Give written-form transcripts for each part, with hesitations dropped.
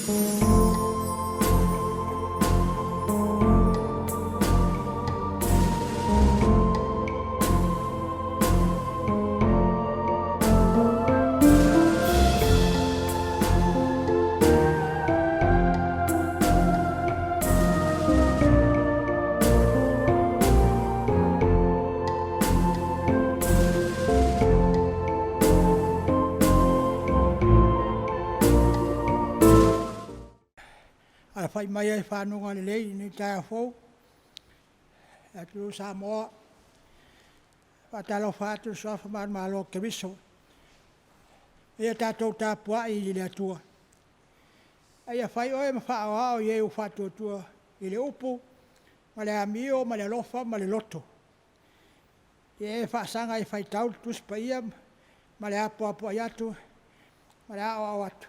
A fai mai ai whanonga le lei ni tai a fau. A tu Samoa. Whatalo whātu soafa man malo ke miso. Ia tātou tāpua i le atua. Ia whai oe ma whaawao i eu whātu atua i le upu, ma le amio, ma le lofa, ma le loto. Ia e whaasanga i whai tau tuspa ia, ma le apo i atu, ma le ao atu.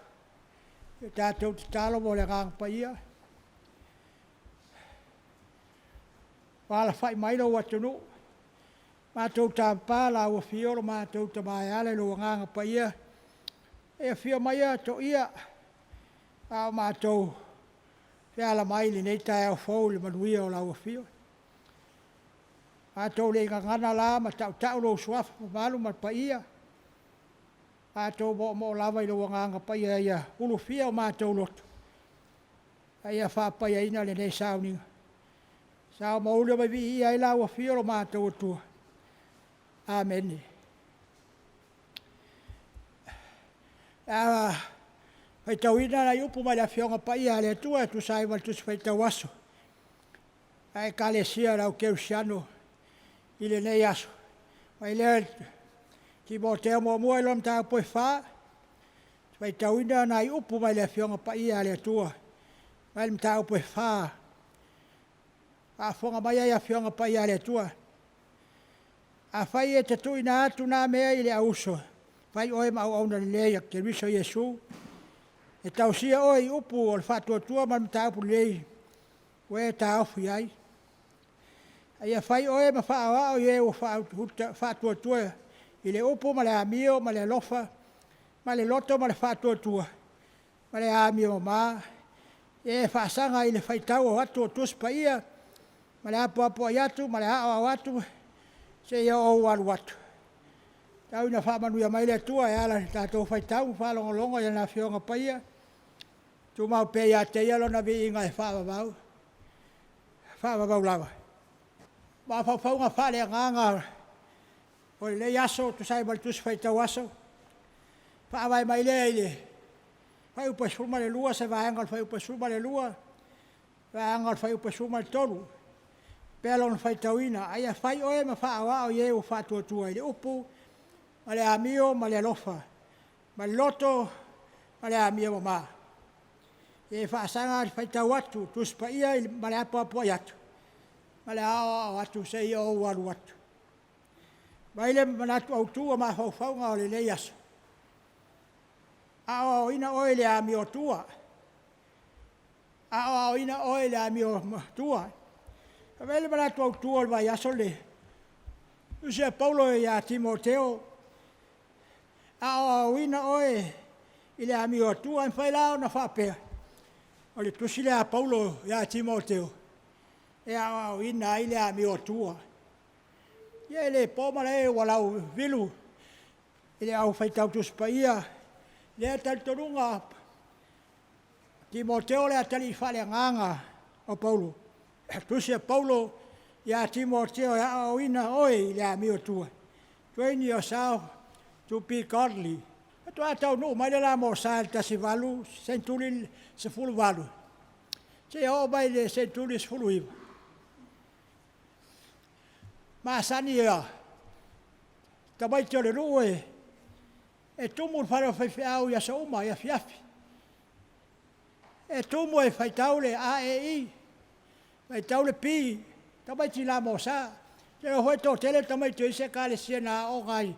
Ia tātou te talo mo le ngangpa ia. Wala whai mailo watu nu. Mātou tāpā la ua whioro mātou ta mai ale lo ngangpa ia. E whio mai a to ia. Ao mātou whiala mai li nei tai au fau le manuia o la ua whio. Mātou le ngangana la ma tau lo suafa ma malu ma pa ia. Mātou mo lava i lo ngangpa ia ia. Ulu whio mātou loto. Ia whāpai ina le nei sauninga. Sao maule mai vi ia i la ua whioro mātou atua. Amen. Pai tau ina na iupu mai la whionga pa ia le atua tu sai wal tusi pai tau aso. Ai kale sia rau keu siano i le nei aso. Mai le ki mo teo mo mua ilom tau poi wha. Pai tau ina na iupu mai la whionga pa ia le atua. Mai le tau poi wha. A whonga mai ai a whionga pa ia le atua. A whai e te tui nā atu nā mea i le auso. Whai oe ma au auna le leia ke riso Iesu. E tau sia oe i upu o le whatua tua man tāpu lei. Ue tā ofu iai. Ai a whai oe ma wha o ie o whatua tua. I le upu ma le amio, ma le lofa, ma le loto, ma le whatua tua. Ma le amio ma. E whaasanga i le whaitau o atu o tuspa ia. Ma le apo ai atu, ma le ao atu. Se ia o waru atu. Tau ina whamanuia mai le tua e ala tātou whaitau, whalongolongo ia nā whionga paia. Tu mau pe ia te ialo na vi inga e whavavau. Whavavau lava. Ma whauwhaunga whale a nganga. O le aso, tu sai mal tus whaitau aso. Whaavai mai le ile. Whai upa suma le lua, se vaengal whai upa suma le lua. Vaengal whai upa suma le tolu. Pelon fai tauina, ai a fai oe ma whaawao i o whatua tua i le upu, ma le amio, ma le lofa, ma le loto, ma le amio ma. E whaasanga i fai tau atu, tuspa ia ma le apo i atu, ma le ao atu se i o waru atu. Ma ile manatu au tua ma whauwhaunga o le nei aso. Ao ina oe le amio tua. Ao ina oe le amio tua. Vele mana tu autua vai aso le. Usia Paulo e a Timoteo. A wina oe ile amigo tu an fai lao na fape. Ole tu sile a Paulo e a Timoteo. E a wina ile amigo tua. Ia ele poma le wala vilu. Ile au fai tau tu spaia. Le tal torunga. Timoteo le atali fale nganga o Paulo. Tusia Paulo ia Timoteo ia oina oi le amio tua. Train yourself to be godly. Tu atau no mai la mo sal ta si valu centuri se fulu valu. Se o mai le centuri se fulu iva. Ma sani ia. Ta mai te le rue. E tumu faro fai au ia so mai ia fiafi. E tumu e fai taule a e i. Mai taule pi, tamai ti la mosa. Te hoi to tele tamai tu se kale siena o ngai.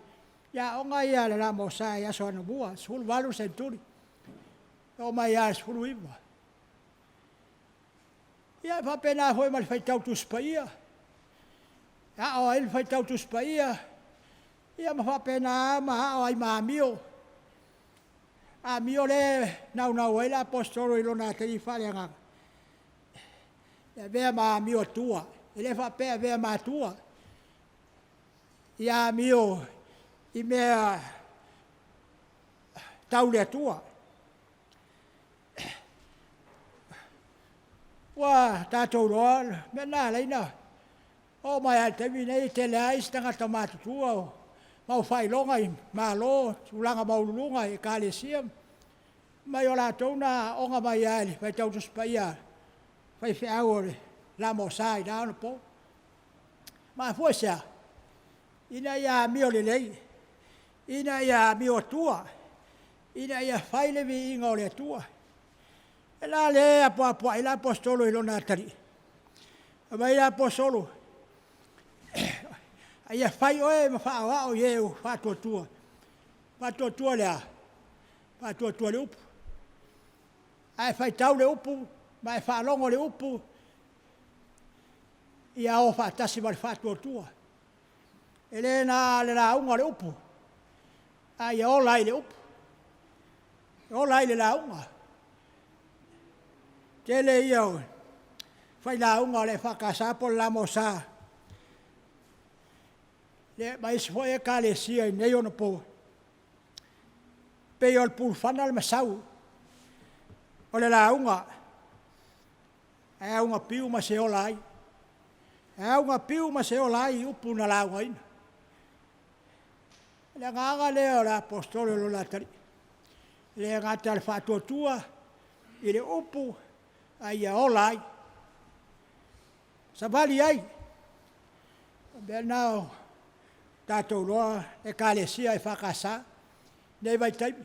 Ya o ngai ya la mosa ya so no bua, sul valu centuri. O mai ya sul iva. Ya fa pena hoi mal fai tau tu spaia. Ya o il fai tau tu spaia. Ya ma fa pena ma o ai ma mio. a mi o le nau ai le apostolo i lona tali whaleanga. E vea ma mi o tua, e le whapea vea ma tua. Ia mi o i mea taule tua. Wa tātou roa, me nā leina. O mai al te nei te lea isi tangata mātutua o. Mau whailonga i mālo, tulanga maulunga i kālesia. Mai o lātou nā onga mai ali, vai tautus pa ia. Vai whiau ore, la mo sāi nā ono po. Mā fuasia, ina ia mi o lelei, ina ia mi o tua, ina ia whailevi inga o le tua. E la le apua i la apostolo i lona tari. Mai la apostolo. Ia whai oe ma whaawao i eo whātua. Whātua lea. Whātua le upu. Ai whai tau le upu, mai whaalongo le upu. Ia o whaatasi ma le whātua. E le nā le la unga le upu. Ai o lai le upu. O lai le la unga. Tele ia o. Whai la unga le whakasapo la mo saa. Le mai se foi ka le sia nei ona po. Pe ol pul fanal masau. Ole la unga. E unga piu ma se olai. E unga piu ma se olai upu na la unga ina. Le nganga le ola apostolo lo la tari. Le ngata al fatuatua i le upu ai olai. Sabali ai. Bernao tātou roa e kālesia e whakasa, nei vai taimi.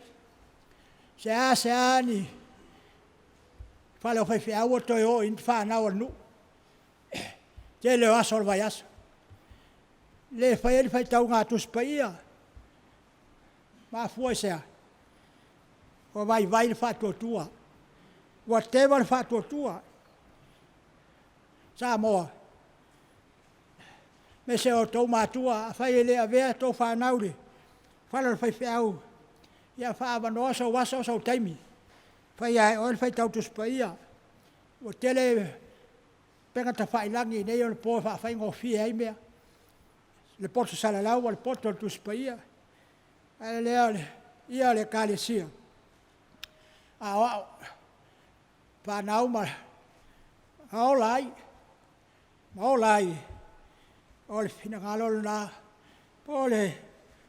Se a ni whale o whaiwhi au o toi o in whanau anu. Te leo aso o vai aso. Le whai whai tau ngā tuspa ia. Mā fua sea. O vai le whātua tua. Wa tewa le whātua tua. Sā moa. Me se o tau mātua, a whai ele a vea tau whānaure. Whala whai whiau. Ia whaawanoa sau wasa o sau taimi. Whai ai oel whai tau tuspa ia. O tele pengata whailangi nei o le pō whai ngō whie ai mea. Le poto salalau, le poto tuspa ia. Ale lea ia le kālesia. A o whanau ma. A o lai. Ma o lai. O le whina ngalolo nā, po le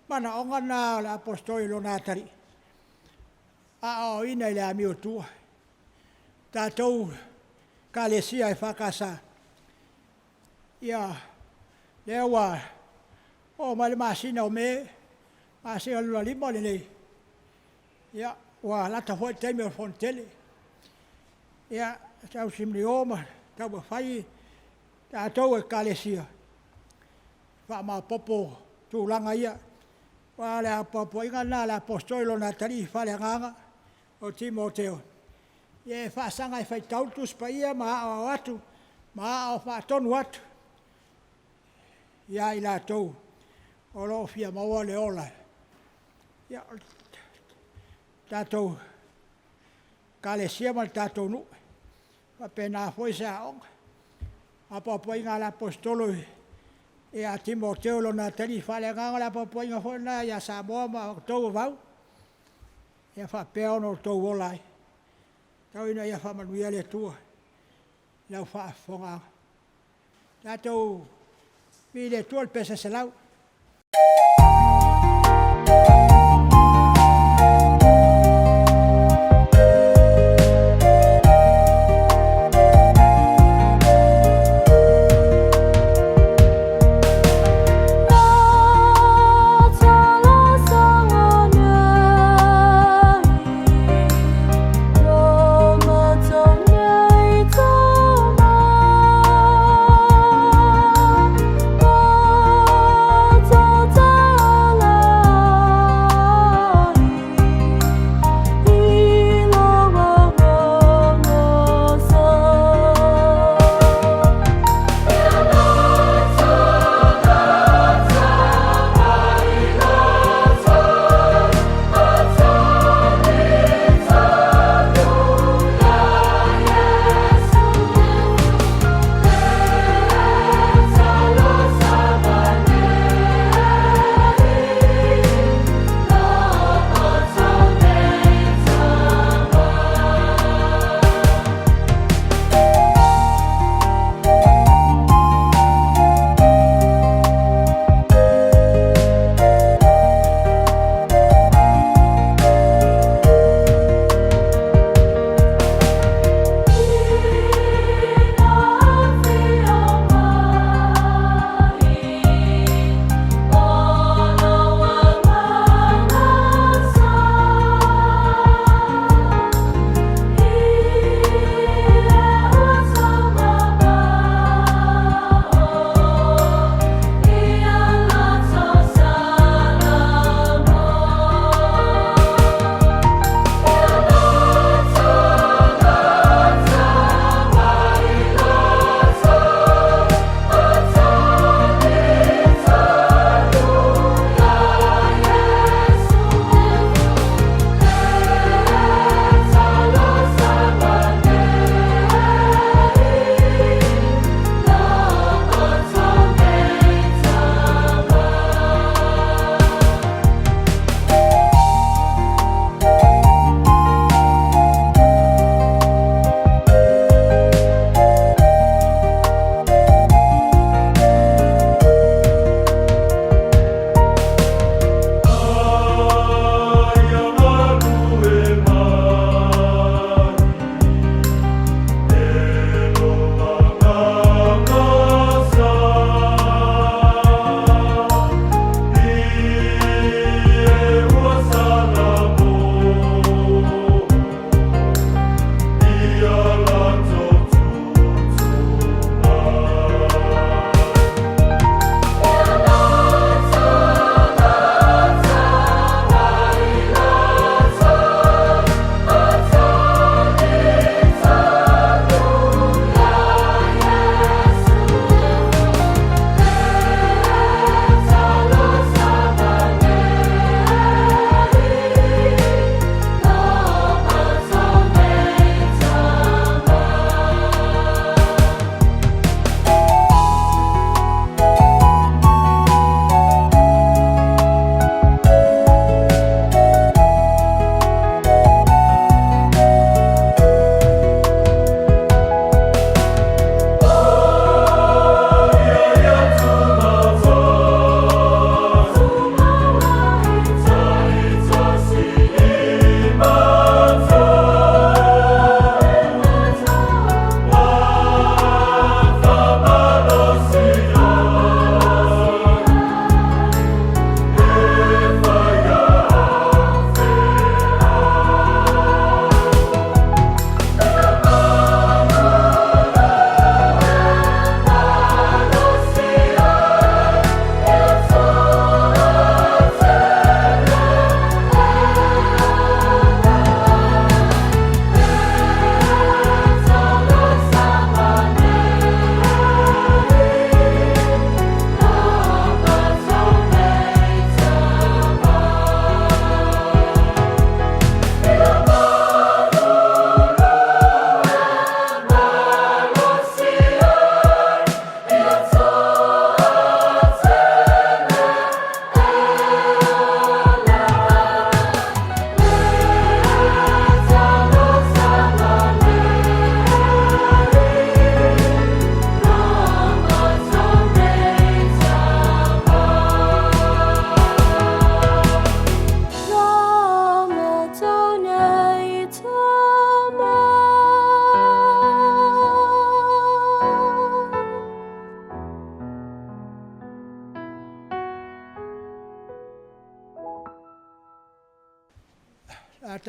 mana onga nā le apostoi lo nā tari. A o ina i le ami o tua. Tātou kālesia e whakasa. Ia, lea wā, o ma le māsina o me, māsina lula lima le nei. Ia, wā lata hoi teime o fontele. Ia, tau simli oma, tau mawhai, tātou e kālesia. Wha popo tūlanga ia. Wa le apopo inga nā le apostoi lo nā tari whale nganga o Timoteo. Ie whaasanga i whai tautus pa ia ma o atu, ma o whaatonu atu. Ia i la tau, o lo fia maua le ola. Ia tātou kālesia ma tātou nu. Wa pēnā fwoi sa onga. Apopo inga le apostoloi. E a Timoteo lo na tari whale nganga la papoinga hona ia Samoa ma tau vau. Ia whapea ono tau olai. Tau ina ia whamanuia le tua. Lau whaafonga. Tātou mi le tua le pesa se lau.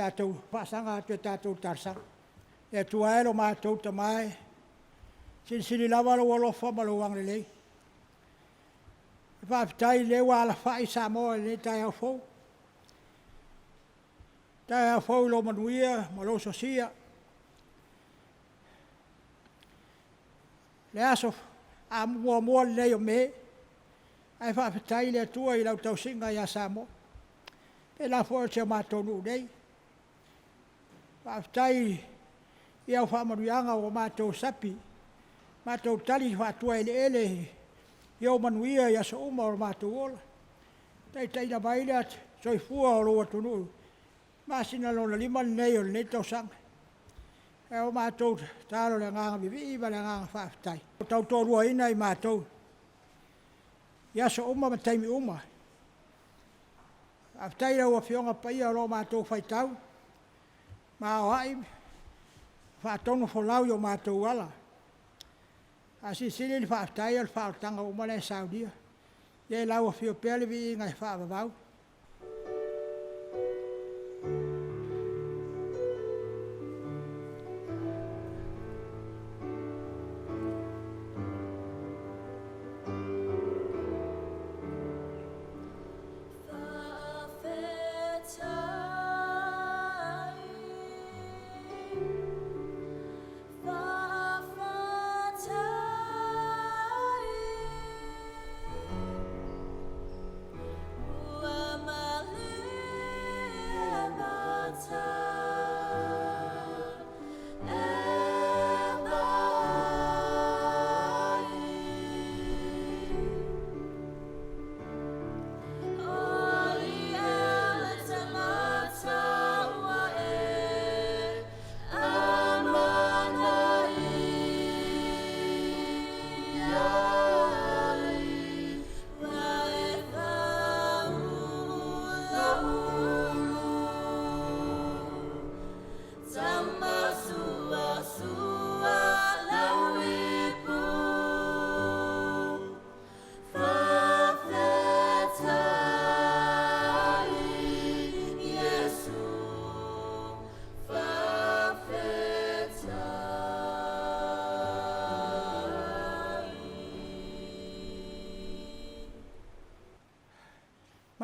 tātou whaasanga atu e tātou tarsanga. E tua ero mātou ta mai. Sini lawa lo alofa ma lo wang lelei. Whaapitai le wala whai Samoa le tai au fau. Tai au fau lo manuia ma lo sosia. Le aso a mua le o me. Ai whaapitai le tua I lau tau singa ia Samoa. Pe la fo te mātou nu nei. Whaapitai I au whaamaruianga o mātou sapi. Mātou tali whaatua ele. Iau manuia ia sa uma o mātou ola. Tai na maile at soi fua o loa tunu. Masina lona liman nei o le nei tau sanga. E o mātou tālo le nganga vivi iwa le nganga whaapitai. O tau tōrua ina I mātou. Ia sa uma ma taimi uma. Whaapitai rau a whionga paia o lo mātou whaitau. Mā o hai. Whaatonu wholau o mātou ala. Asi sili ni whaapitai al whaatanga umane Saudia. Ie lau a whio pēle vi ngai whaavavau.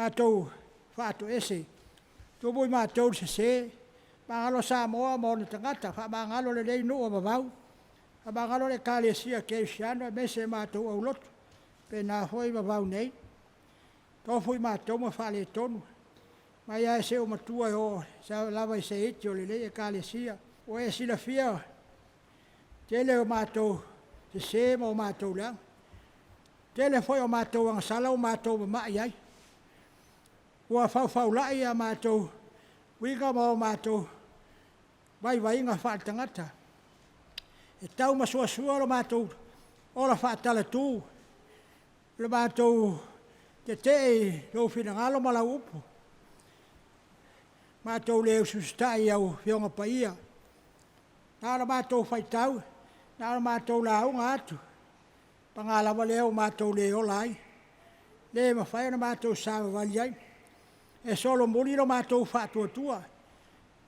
Mātou whātu ese. Tōpui mātou se. Mangalo Samoa mo ni tangata. Mangalo le rei nua mawau. Mangalo le kālesia keusiano. Me se mātou au lotu. Pe nā hoi mawau nei. Tōpui mātou ma whale tonu. Mai ai se o matua o. Sa lava I se iti o le rei e kālesia. O e sila fia. Tele o mātou se mo mātou lang. Tele foi o mātou angasala o mātou mamai ai. Ua whau lai a mātou, winga mō mātou, vai inga whaatangata. E tau masua lo mātou, ora whaatala tū. Le mātou, te no whinangalo mala upu. Mātou leo sustai au whionga paia. Nāra mātou whaitau, nāra mātou launga atu. Pangalawa leo mātou leo lai. Le mawhai na mātou sāwa wali ai. E solo muri no mātou whātua.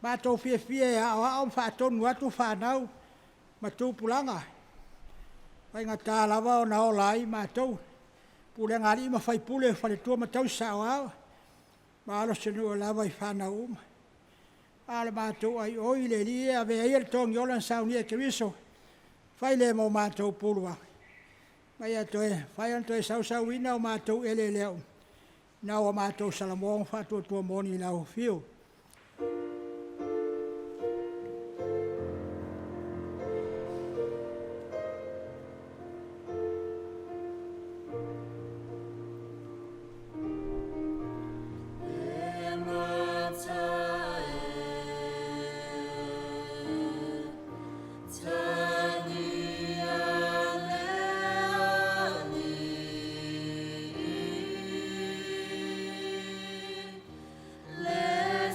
Mātou fie a whātonu atu whānau, mātou pulanga. Vai ngā tālawa o nao lai mātou. Pule ngāri ima whai pule whaletua mātou sao au. Mālo senu o lawa I whānau uma. Māle mātou ai oi le lie a vea ia tongi olan sauni e keriso. Whai le mo mātou pulua. Mai atoe, whai antoe sau ina o mātou ele leo. Nā o mātou salamong whātua moni lau whiu. Let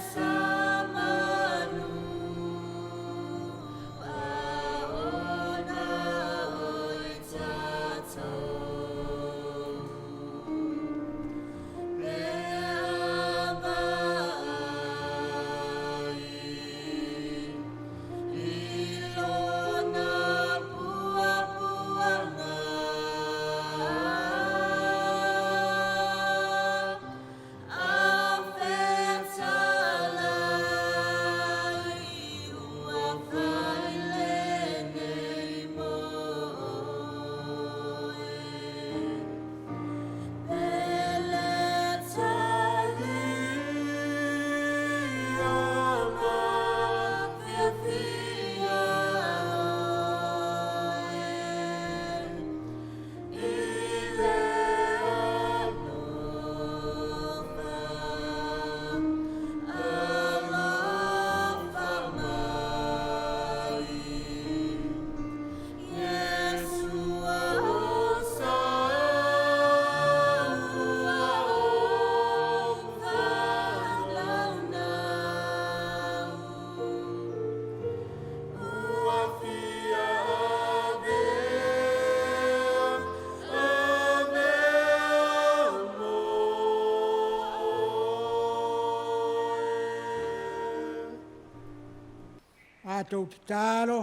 Mātou te tālo,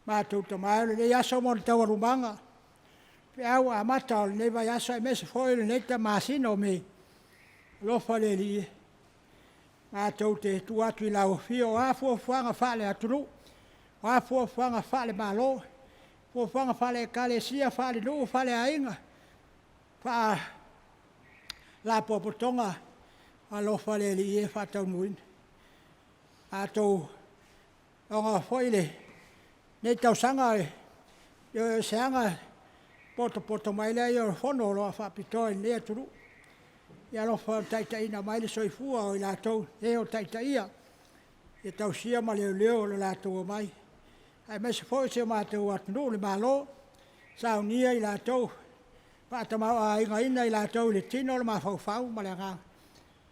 mātou te mai, le aso mo te tawarumanga. Pe au a mata o le vai aso e mese foi le ta masino me. Lofa le li. Mātou te tuatu I lau fio, a fuanga fale aturu. A fuanga fale malo. Fuanga fale kalesia, fale nu, fale ainga. Fa la popotonga a lofa le li e fa tau nuin. Mātou onga foile. Ne tau sanga e. Yo sanga poto mai le yo fono lo fa pitoi le aturu. Ia lofa taitaina mai le soifua o I lātou, e o taitaia. E tau sia ma leo le lātou mai. Ai mese foi se mātou atunu le malo, sa unia I lātou. Pātamau a inga ina I lātou le tino le mawhau ma le ngā.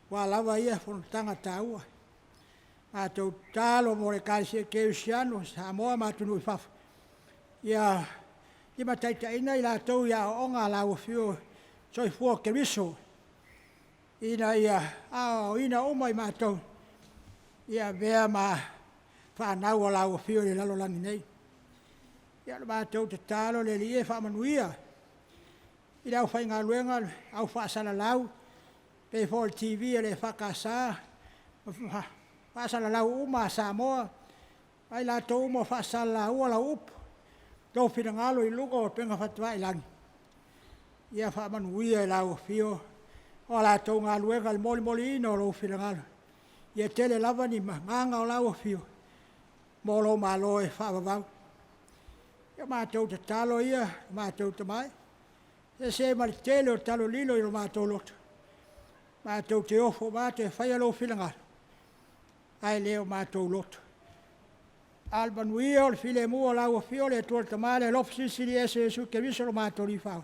Wa lawa ia whanutanga tāua. Mātou tālo mo le kāsia keusiano, sa moa mātunu I whafu. Ia, ima taitaina I lātou ia onga lau fio soifua keriso. Ina ia, ina umai mātou. Ia vea ma whanau ala ua whio le lalo langi nei. Ia le mātou te tālo le li e whamanuia. Ina au whai ngā luenga, au whaasala lau. Pe fōl TV le whakasā. Whaasala lau uma Samoa. Ai lātou uma whaasala ua la upu. Tau whina ngalo I lugo o penga whatua I langi. Ia whamanuia lau whio. O la tau ngā luenga le moli ino lo whina ngalo. Ia tele lava ni nganga o lau whio. Molo malo e whaavavau. Ia mātou te talo ia, mātou te mai. Se mali tele o talo lilo I lo mātou loto. Mātou te ofo mātou e whaia lo whina ngalo. Ai leo mātou loto. Albanuia o le while mua o lau whio le tuol te male lofi sisiri ese su ke viso lo mātou li whao.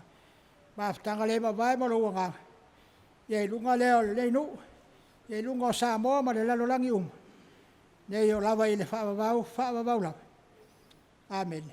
Māwhtanga le mawai ma lo ngā. Ia lunga leo le nu. Ia lunga o Samoa ma le lalo langi Nei o lava I le whaavavau lava. Amen.